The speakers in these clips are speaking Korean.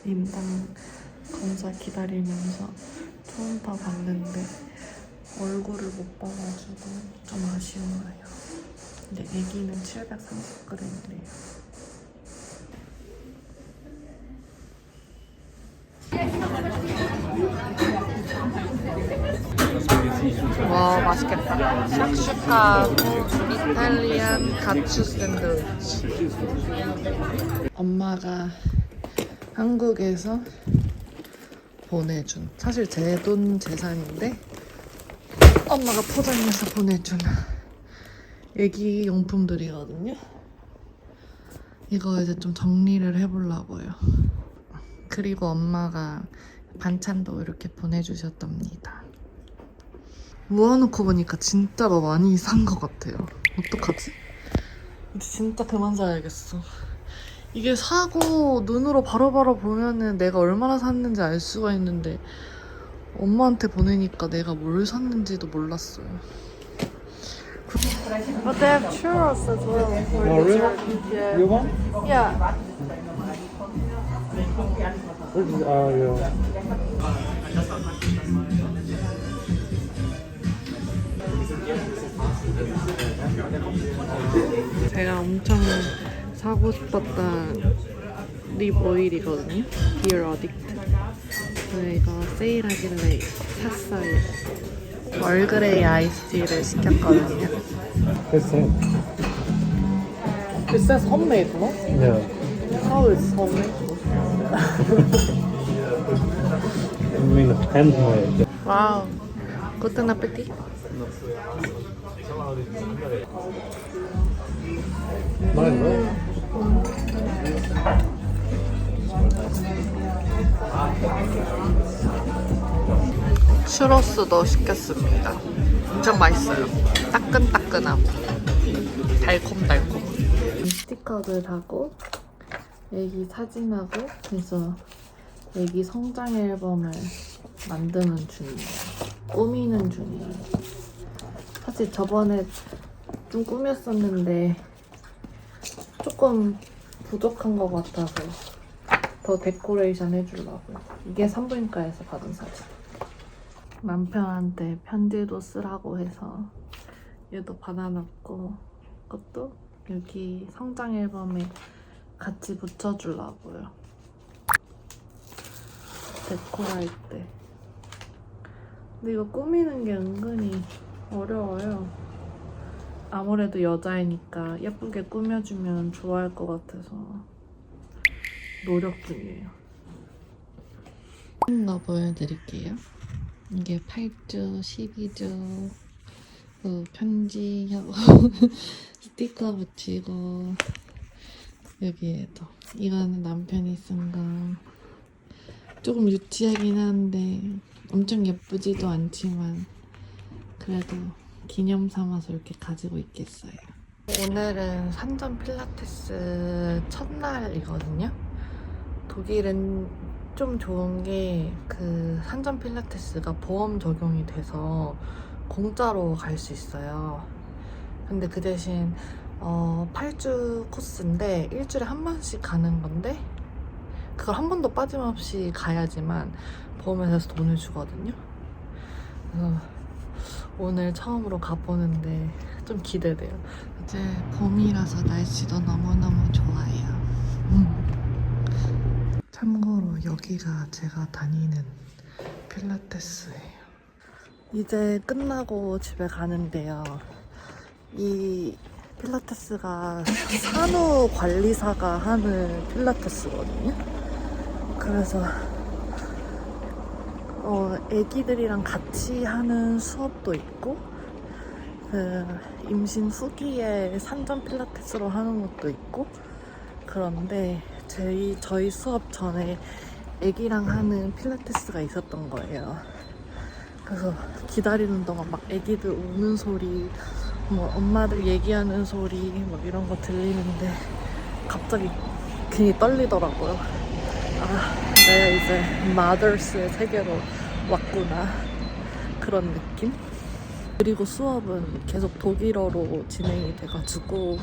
임당 검사 기다리면서 초음파 봤는데 얼굴을 못 봐가지고 좀 아쉬워요. 근데 애기는 730g이래요. 와 맛있겠다. 샥슈카 이탈리안 가추 샌드위치. 엄마가 한국에서 보내준, 사실 제 돈 재산인데 엄마가 포장해서 보내준 애기 용품들이거든요. 이거 이제 좀 정리를 해보려고요. 그리고 엄마가 반찬도 이렇게 보내주셨답니다. 모아놓고 보니까 진짜 더 많이 산 것 같아요. 어떡하지? 이제 진짜 그만 사야겠어. 이게 사고 눈으로 바로바로 보면은 내가 얼마나 샀는지 알 수가 있는데 엄마한테 보내니까 내가 뭘 샀는지도 몰랐어요. But they have churros as well. Oh, really? Yeah. You want? Yeah. Yeah. 제가 엄청 사고 싶었던 립 오일이거든요. Dear Addict. 저희가 세일하길래 샀어요. 얼그레이 아이스티를 시켰거든요. It's him. It says homemade, no? Yeah. How is homemade? I mean, handmade. Wow. Guten Appetit. Nice, right? 추러스도 시켰습니다. 엄청 맛있어요. 따끈따끈하고 달콤달콤. 스티커를 하고 애기 사진하고 그래서 애기 성장 앨범을 만드는 중이에요. 꾸미는 중이에요. 사실 저번에 좀 꾸몄었는데 조금 부족한 것 같아서 더 데코레이션 해주려고요. 이게 산부인과에서 받은 사진. 남편한테 편지도 쓰라고 해서 얘도 받아놨고 그것도 여기 성장 앨범에 같이 붙여주려고요. 데코할 때. 근데 이거 꾸미는 게 은근히 어려워요. 아무래도 여자이니까 예쁘게 꾸며주면 좋아할 것 같아서 노력 중이에요. 거 보여드릴게요. 이게 8주, 12주 편지하고 스티커 붙이고 여기에도 이거는 남편이 쓴 거. 조금 유치하긴 한데 엄청 예쁘지도 않지만 그래도 기념 삼아서 이렇게 가지고 있겠어요. 오늘은 산전 필라테스 첫날이거든요. 독일은 좀 좋은 게 그 산전 필라테스가 보험 적용이 돼서 공짜로 갈 수 있어요. 근데 그 대신 8주 코스인데 일주일에 한 번씩 가는 건데 그걸 한 번도 빠짐없이 가야지만 보험회사에서 돈을 주거든요. 그래서 오늘 처음으로 가보는데 좀 기대돼요. 이제 봄이라서 날씨도 너무너무 좋아요. 참고로 여기가 제가 다니는 필라테스예요. 이제 끝나고 집에 가는데요. 이 필라테스가 산후관리사가 하는 필라테스거든요. 그래서 애기들이랑 같이 하는 수업도 있고 그 임신 후기에 산전 필라테스로 하는 것도 있고 그런데 저희 수업 전에 애기랑 하는 필라테스가 있었던 거예요. 그래서 기다리는 동안 막 애기들 우는 소리, 뭐 엄마들 얘기하는 소리 뭐 이런 거 들리는데 갑자기 괜히 떨리더라고요. 아, 내가 이제 마더스의 세계로 왔구나 그런 느낌? 그리고 수업은 계속 독일어로 진행이 돼가지고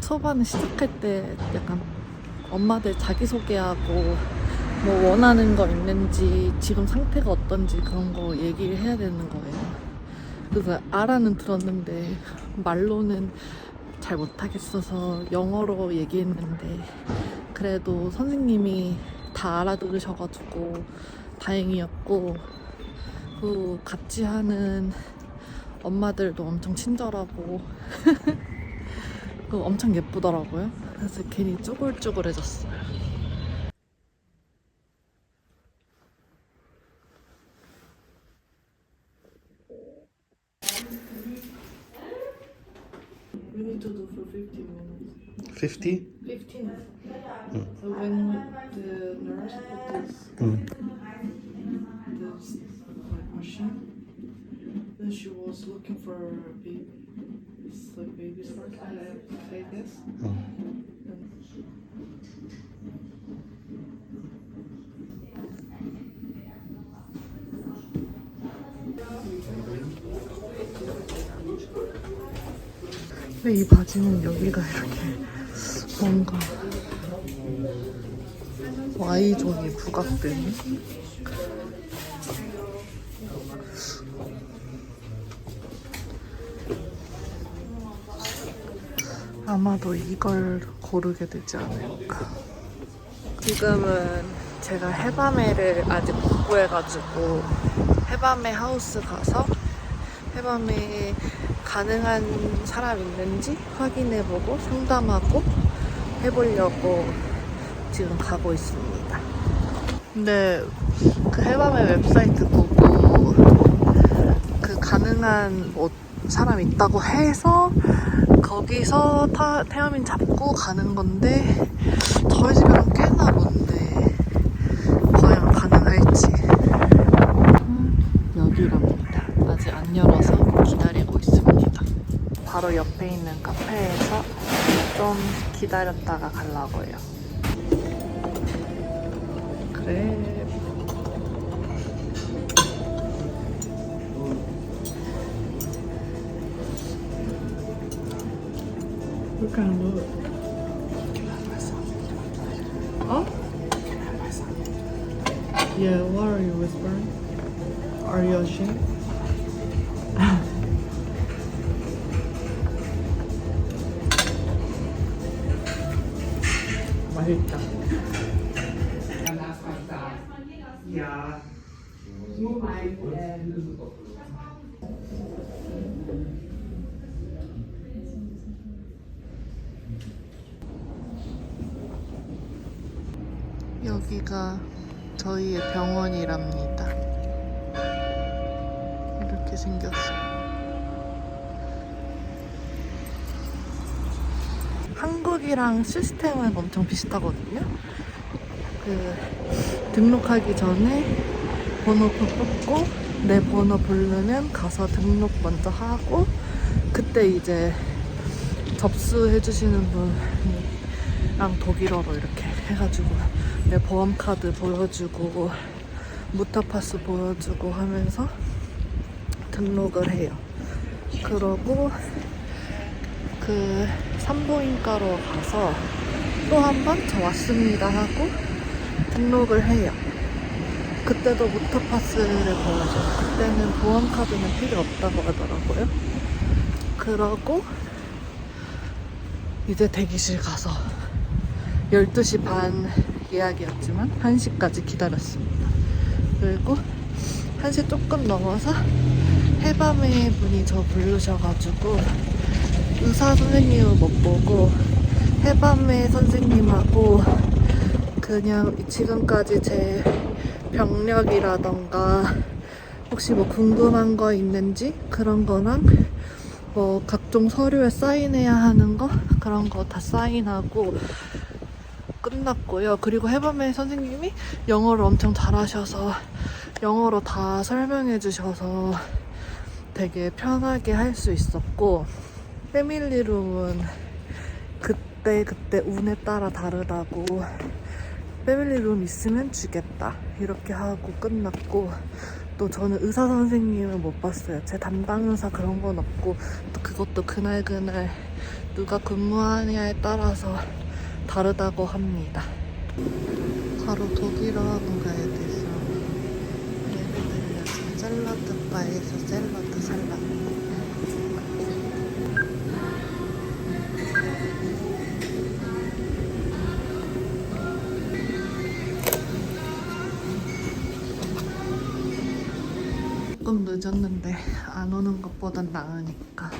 초반에 시작할 때 약간 엄마들 자기소개하고 뭐 원하는 거 있는지 지금 상태가 어떤지 그런 거 얘기를 해야 되는 거예요. 그래서 알아는 들었는데 말로는 잘 못하겠어서 영어로 얘기했는데 그래도 선생님이 다 알아들으셔가지고 다행이었고, 그 같이 하는 엄마들도 엄청 친절하고 그 엄청 예쁘더라고요. 그래서 괜히 쭈글쭈글해졌어요. We need to do for 15 minutes. 50? 15. So when the nurse put this like machine, then she was looking for a baby. It's like baby's heart, I guess. And 근데 이 바지는 여기가 이렇게 뭔가 Y존이 부각되는? 아마도 이걸 고르게 되지 않을까. 지금은 제가 해밤에를 아직 못 구해가지고 해밤에 하우스 가서 해밤에 가능한 사람 있는지 확인해보고 상담하고 해보려고 지금 가고 있습니다. 근데 그 해밤의 웹사이트 보고 그 가능한 뭐 사람 있다고 해서 거기서 태아민 잡고 가는 건데 저희 집이랑 꽤나 먼데 과연 가능할지. 여기랍니다. 아직 안 열어서 기다리고 있습니다. 바로 옆에 있는 카페에서 좀 기다렸다가 가려고요. 그래. What kind of look? Oh? Yeah, what are you whispering? Are you ashamed? 맛있다. 여기가 저희의 병원이랍니다. 이렇게 생겼어요. 한국이랑 시스템은 엄청 비슷하거든요. 그 등록하기 전에 번호표 뽑고 내 번호 부르면 가서 등록 먼저 하고, 그때 이제 접수해주시는 분이랑 독일어로 이렇게 해가지고 내 보험카드 보여주고 무타파스 보여주고 하면서 등록을 해요. 그러고 그 산부인과로 가서 또 한 번 저 왔습니다 하고 등록을 해요. 그때도 무타파스를 보여줘요. 그때는 보험카드는 필요 없다고 하더라고요. 그러고 이제 대기실 가서 12시 반 예약이었지만 1시까지 기다렸습니다. 그리고 1시 조금 넘어서 해밤의 분이 저 부르셔가지고 의사 선생님은 못 보고 해밤의 선생님하고 그냥 지금까지 제 병력이라던가 혹시 뭐 궁금한 거 있는지 그런 거랑 뭐 각종 서류에 사인해야 하는 거 그런 거 다 사인하고 끝났고요. 그리고 해밤의 선생님이 영어를 엄청 잘하셔서 영어로 다 설명해 주셔서 되게 편하게 할 수 있었고, 패밀리룸은 그때 운에 따라 다르다고 패밀리룸 있으면 주겠다 이렇게 하고 끝났고, 또 저는 의사 선생님은 못 봤어요. 제 담당 의사 그런 건 없고, 또 그것도 그날 누가 근무하냐에 따라서 다르다고 합니다. 바로 독일어 학원 가야 돼서 예를 들려서 샐러드 바에서 샐러드 살라. 조금 늦었는데 안 오는 것보단 나으니까.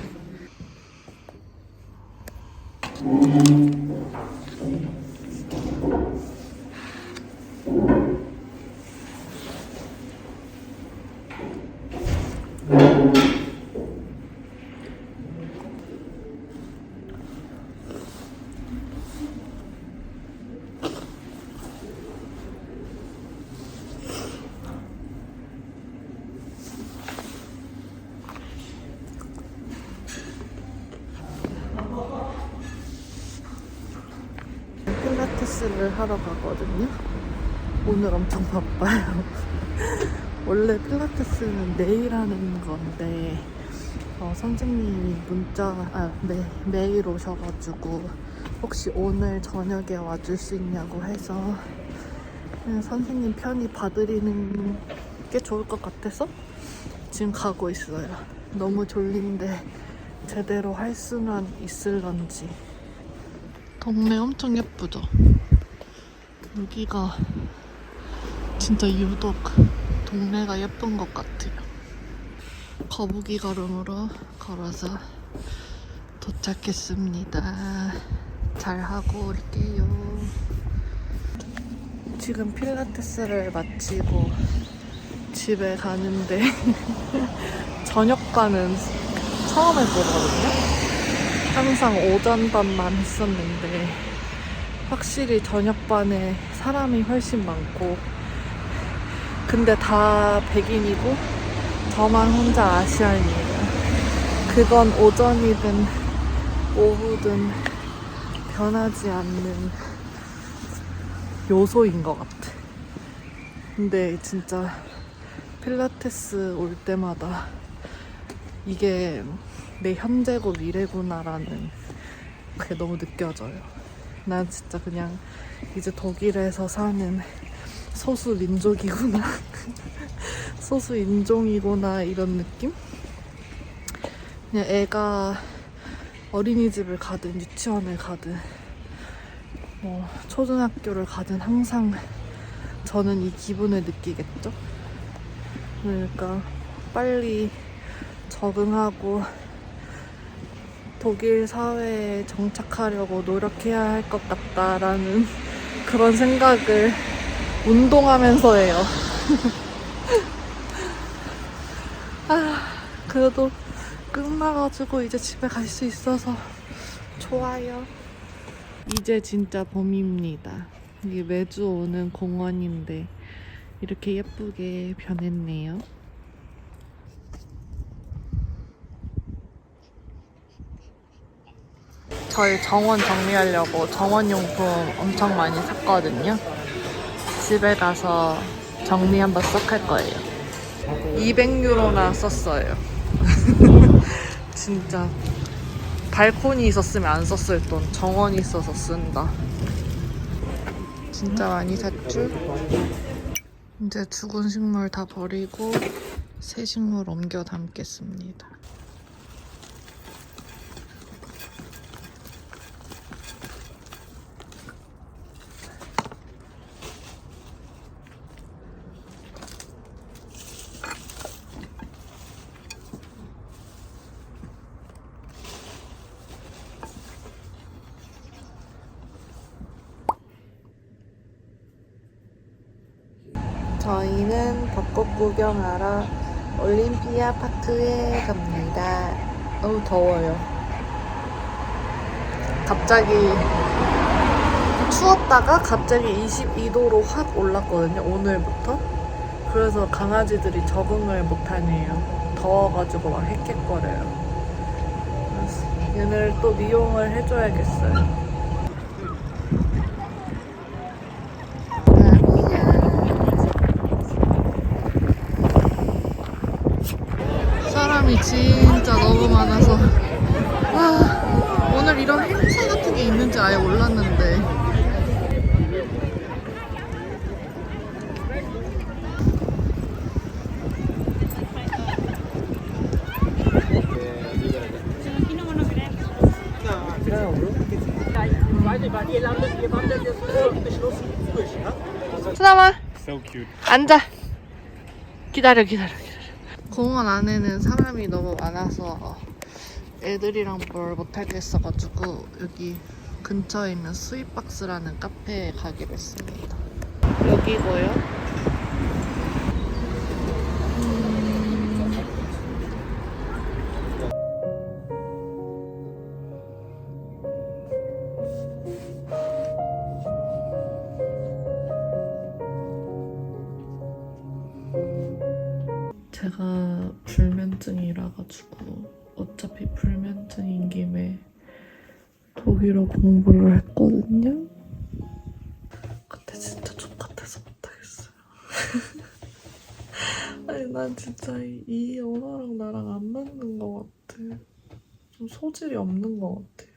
필라테스를 하러 가거든요. 오늘 엄청 바빠요. 원래 필라테스는 내일 하는 건데 선생님이 메일 오셔가지고 혹시 오늘 저녁에 와줄 수 있냐고 해서 그냥 선생님 편히 봐드리는 게 좋을 것 같아서 지금 가고 있어요. 너무 졸린데 제대로 할 수는 있을런지. 동네 엄청 예쁘죠? 여기가 진짜 유독 동네가 예쁜 것 같아요. 거북이 걸음으로 걸어서 도착했습니다. 잘하고 올게요. 지금 필라테스를 마치고 집에 가는데 저녁반은 처음 해보거든요. 항상 오전반만 했었는데 확실히 저녁반에 사람이 훨씬 많고 근데 다 백인이고 저만 혼자 아시안이에요. 그건 오전이든 오후든 변하지 않는 요소인 것 같아. 근데 진짜 필라테스 올 때마다 이게 내 현재고 미래구나라는 그게 너무 느껴져요. 난 진짜 그냥 이제 독일에서 사는 소수 민족이구나 소수 인종이구나 이런 느낌? 그냥 애가 어린이집을 가든 유치원을 가든 뭐 초등학교를 가든 항상 저는 이 기분을 느끼겠죠? 그러니까 빨리 적응하고 독일 사회에 정착하려고 노력해야 할 것 같다라는 그런 생각을 운동하면서 해요. 그래도 끝나가지고 이제 집에 갈 수 있어서 좋아요. 이제 진짜 봄입니다. 이게 매주 오는 공원인데 이렇게 예쁘게 변했네요. 저희 정원 정리하려고 정원용품 엄청 많이 샀거든요. 집에 가서 정리 한번 쏙 할 거예요. 200유로나 썼어요. 진짜 발코니 있었으면 안 썼을 돈. 정원이 있어서 쓴다. 진짜 많이 샀죠? 이제 죽은 식물 다 버리고 새 식물 옮겨 담겠습니다. 저희는 벚꽃 구경하러 올림피아 파크에 갑니다. 너무 더워요. 갑자기 추웠다가 갑자기 22도로 확 올랐거든요, 오늘부터. 그래서 강아지들이 적응을 못하네요. 더워가지고 막 헥헥거려요. 그래서 얘를 또 미용을 해줘야겠어요. 사람이 진짜 너무 많아서 오늘 이런 행사 같은 게 있는지 아예 몰랐는데 ihr wandert jetzt bis zum Beschluss frisch, ja? 수담아 So cute. 앉아. 기다려. 공원 안에는 사람이 너무 많아서 애들이랑 뭘 못하겠어가지고 여기 근처에 있는 스윗박스라는 카페에 가기로 했습니다. 여기고요. 제가 불면증이라 가지고 어차피 불면증인 김에 독일어 공부를 했거든요. 근데 진짜 족같아서 못하겠어요. 아니 난 진짜 이 언어랑 나랑 안 맞는 것 같아. 좀 소질이 없는 것 같아요.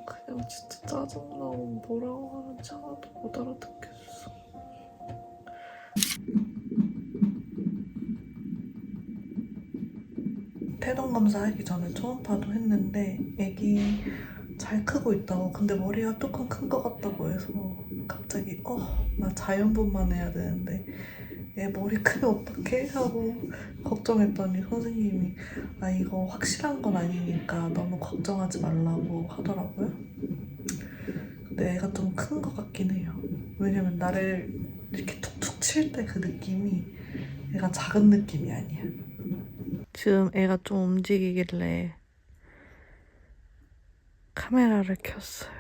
그냥 진짜 짜증나고 뭐라고 하는지 하나도 못 알아듣겠어. 태동 검사하기 전에 초음파도 했는데 애기 잘 크고 있다고. 근데 머리가 조금 큰 것 같다고 해서 갑자기 나 자연분만 해야 되는데 얘 머리 크면 어떡해? 하고 걱정했더니 선생님이 이거 확실한 건 아니니까 너무 걱정하지 말라고 하더라고요. 근데 애가 좀 큰 것 같긴 해요. 왜냐면 나를 이렇게 툭툭 칠 때 그 느낌이 애가 작은 느낌이 아니야. 지금 애가 좀 움직이길래 카메라를 켰어요.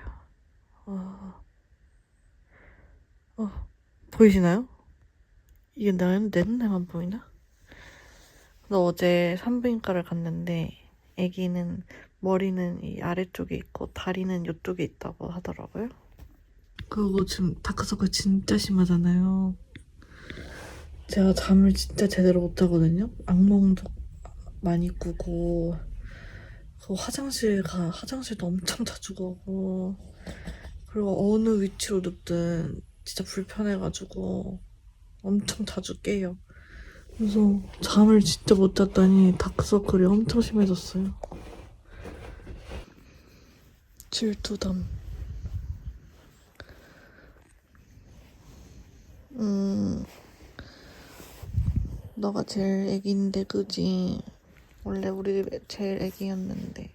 보이시나요? 이게 내 눈에만 보이나? 나 어제 산부인과를 갔는데 애기는 머리는 이 아래쪽에 있고 다리는 이쪽에 있다고 하더라고요. 그리고 지금 다크서클 진짜 심하잖아요. 제가 잠을 진짜 제대로 못 자거든요. 악몽도 많이 꾸고 화장실도 엄청 자주 가고 그리고 어느 위치로 눕든 진짜 불편해가지고 엄청 자주 깨요. 그래서 잠을 진짜 못 잤더니 다크서클이 엄청 심해졌어요. 질투담. 너가 제일 애기인데 그지? 원래 우리 집에 제일 애기였는데